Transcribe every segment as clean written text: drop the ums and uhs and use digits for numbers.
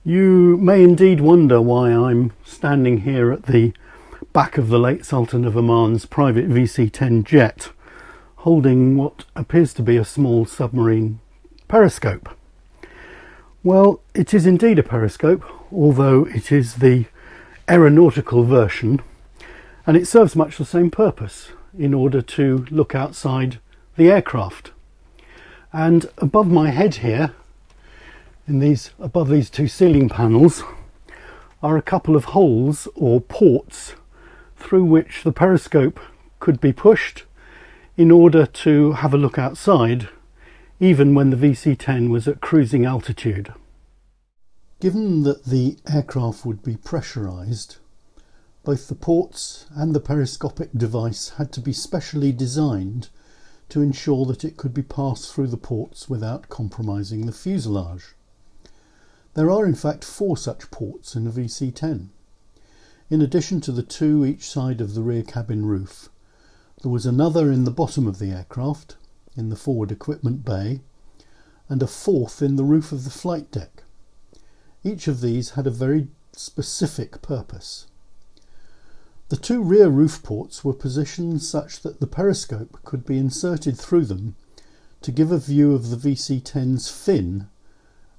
You may indeed wonder why I'm standing here at the back of the late Sultan of Oman's private VC10 jet, holding what appears to be a small submarine periscope. Well, it is indeed a periscope, although it is the aeronautical version, and it serves much the same purpose in order to look outside the aircraft. And above my head here, above these two ceiling panels, are a couple of holes or ports through which the periscope could be pushed in order to have a look outside, even when the VC10 was at cruising altitude. Given that the aircraft would be pressurised, both the ports and the periscopic device had to be specially designed to ensure that it could be passed through the ports without compromising the fuselage. There are in fact 4 such ports in a VC10. In addition to the 2 each side of the rear cabin roof, there was another in the bottom of the aircraft, in the forward equipment bay, and a 4th in the roof of the flight deck. Each of these had a very specific purpose. The 2 rear roof ports were positioned such that the periscope could be inserted through them to give a view of the VC10's fin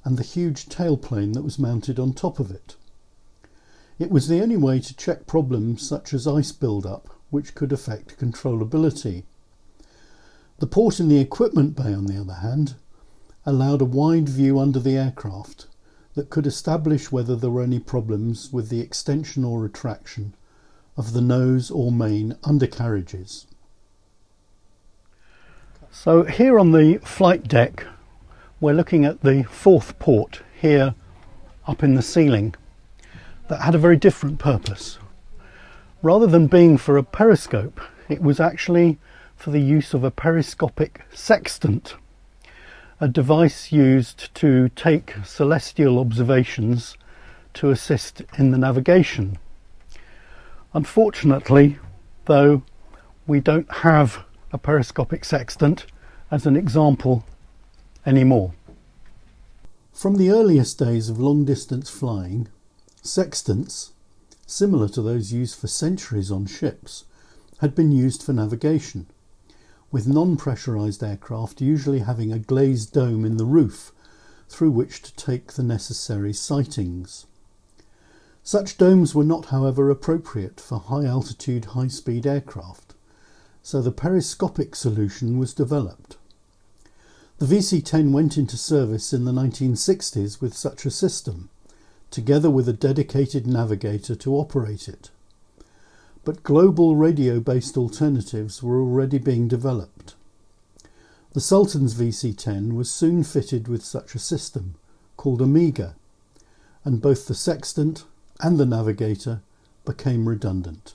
and the huge tailplane that was mounted on top of it. It was the only way to check problems such as ice build-up, which could affect controllability. The port in the equipment bay, on the other hand, allowed a wide view under the aircraft that could establish whether there were any problems with the extension or retraction of the nose or main undercarriages. So here on the flight deck, we're looking at the 4th port here up in the ceiling that had a very different purpose. Rather than being for a periscope, it was actually for the use of a periscopic sextant, a device used to take celestial observations to assist in the navigation. Unfortunately, though, we don't have a periscopic sextant as an example anymore. From the earliest days of long-distance flying, sextants, similar to those used for centuries on ships, had been used for navigation, with non-pressurised aircraft usually having a glazed dome in the roof through which to take the necessary sightings. Such domes were not, however, appropriate for high-altitude, high-speed aircraft, so the periscopic solution was developed. The VC10 went into service in the 1960s with such a system, together with a dedicated navigator to operate it. But global radio-based alternatives were already being developed. The Sultan's VC10 was soon fitted with such a system, called Omega, and both the sextant and the navigator became redundant.